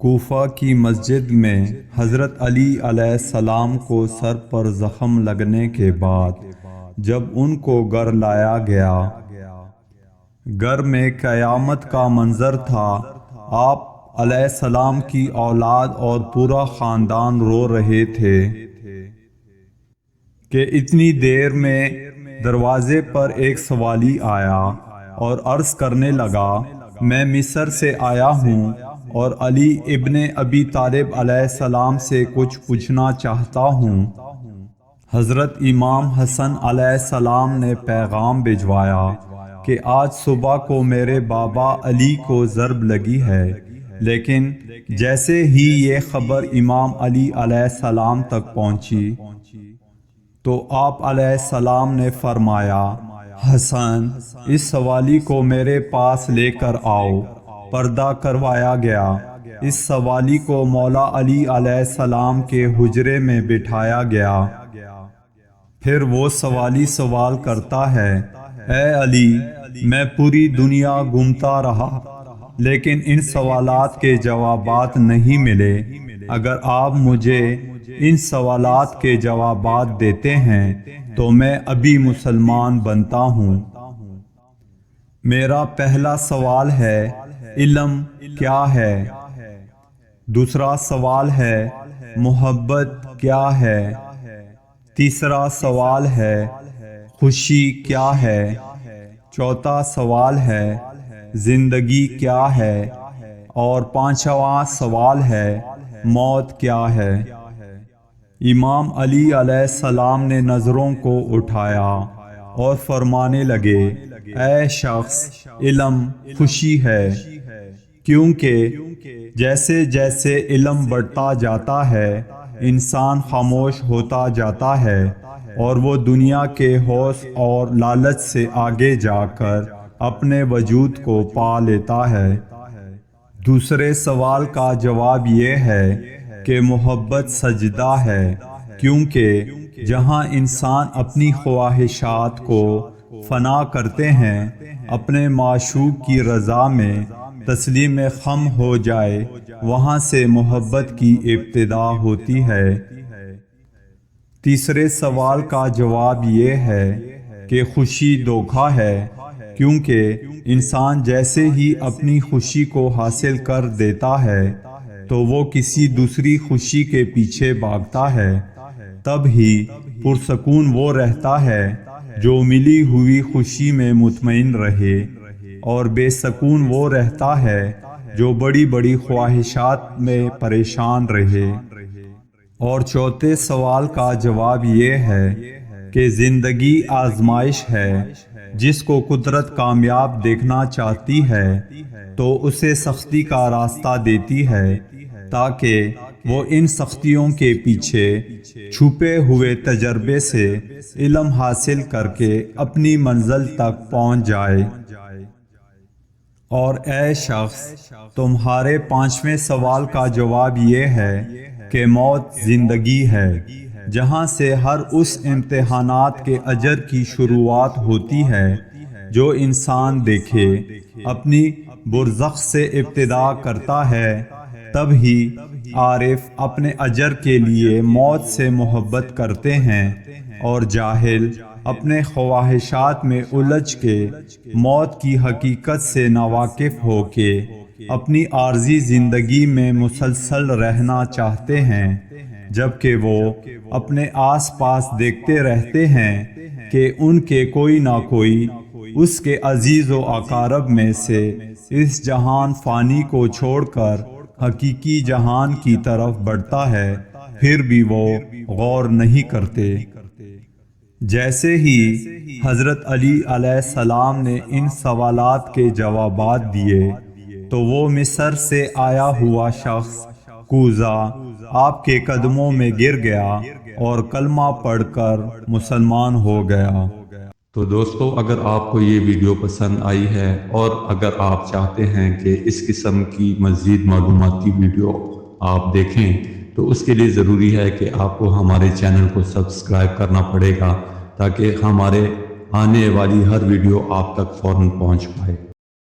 کوفہ کی مسجد میں حضرت علی علیہ السلام کو سر پر زخم لگنے کے بعد جب ان کو گھر لایا گیا، گھر میں قیامت کا منظر تھا۔ آپ علیہ السلام کی اولاد اور پورا خاندان رو رہے تھے کہ اتنی دیر میں دروازے پر ایک سوالی آیا اور عرض کرنے لگا، میں مصر سے آیا ہوں اور علی ابن ابی طالب علیہ السلام سے کچھ پوچھنا چاہتا ہوں۔ حضرت امام حسن علیہ السلام نے پیغام بھجوایا کہ آج صبح کو میرے بابا علی کو ضرب لگی ہے، لیکن جیسے ہی یہ خبر امام علی علیہ السلام تک پہنچی تو آپ علیہ السلام نے فرمایا، حسن، اس سوالی کو میرے پاس لے کر آؤ۔ پردہ کروایا گیا۔ اس سوالی کو مولا علی علیہ السلام کے حجرے میں بٹھایا گیا۔ پھر وہ سوالی سوال کرتا ہے، اے علی، میں پوری دنیا گھومتا رہا لیکن ان سوالات کے جوابات نہیں ملے۔ اگر آپ مجھے ان سوالات کے جوابات دیتے ہیں تو میں ابھی مسلمان بنتا ہوں۔ میرا پہلا سوال ہے، علم کیا ہے؟ دوسرا سوال ہے، محبت کیا ہے؟ تیسرا سوال ہے، خوشی کیا ہے؟ چوتھا سوال ہے، زندگی کیا ہے؟ اور پانچواں سوال ہے، موت کیا ہے؟ امام علی علیہ السلام نے نظروں کو اٹھایا اور فرمانے لگے، اے شخص، علم خوشی ہے، کیونکہ جیسے جیسے علم بڑھتا جاتا ہے انسان خاموش ہوتا جاتا ہے اور وہ دنیا کے ہوس اور لالچ سے آگے جا کر اپنے وجود کو پا لیتا ہے۔ دوسرے سوال کا جواب یہ ہے کہ محبت سجدہ ہے، کیونکہ جہاں انسان اپنی خواہشات کو فنا کرتے ہیں، اپنے معشوق کی رضا میں تسلیم خم ہو جائے، وہاں سے محبت کی ابتدا ہوتی ہے۔ تیسرے سوال کا جواب یہ ہے کہ خوشی دھوکہ ہے، کیونکہ انسان جیسے ہی اپنی خوشی کو حاصل کر دیتا ہے تو وہ کسی دوسری خوشی کے پیچھے بھاگتا ہے۔ تب ہی پرسکون وہ رہتا ہے جو ملی ہوئی خوشی میں مطمئن رہے، اور بے سکون وہ رہتا ہے جو بڑی بڑی خواہشات میں پریشان رہے۔ اور چوتھے سوال کا جواب یہ ہے کہ زندگی آزمائش ہے۔ جس کو قدرت کامیاب دیکھنا چاہتی ہے تو اسے سختی کا راستہ دیتی ہے تاکہ وہ ان سختیوں کے پیچھے چھپے ہوئے تجربے سے علم حاصل کر کے اپنی منزل تک پہنچ جائے۔ اور اے شخص، تمہارے پانچویں سوال کا جواب یہ ہے کہ موت زندگی ہے، جہاں سے ہر اس امتحانات کے اجر کی شروعات ہوتی ہے جو انسان دیکھے۔ اپنی برزخ سے ابتدا کرتا ہے، تب ہی عارف اپنے اجر کے لیے موت سے محبت کرتے ہیں، اور جاہل اپنے خواہشات میں الجھ کے موت کی حقیقت سے ناواقف ہو کے اپنی عارضی زندگی میں مسلسل رہنا چاہتے ہیں، جبکہ وہ اپنے آس پاس دیکھتے رہتے ہیں کہ ان کے کوئی نہ کوئی اس کے عزیز و اقارب میں سے اس جہان فانی کو چھوڑ کر حقیقی جہان کی طرف بڑھتا ہے، پھر بھی وہ غور نہیں کرتے۔ جیسے ہی حضرت علی علیہ السلام نے ان سوالات کے جوابات دیے تو وہ مصر سے آیا ہوا شخص کوزہ آپ کے قدموں میں گر گیا اور کلمہ پڑھ کر مسلمان ہو گیا۔ تو دوستو، اگر آپ کو یہ ویڈیو پسند آئی ہے اور اگر آپ چاہتے ہیں کہ اس قسم کی مزید معلوماتی ویڈیو آپ دیکھیں تو اس کے لیے ضروری ہے کہ آپ کو ہمارے چینل کو سبسکرائب کرنا پڑے گا تاکہ ہمارے آنے والی ہر ویڈیو آپ تک فوراً پہنچ پائے۔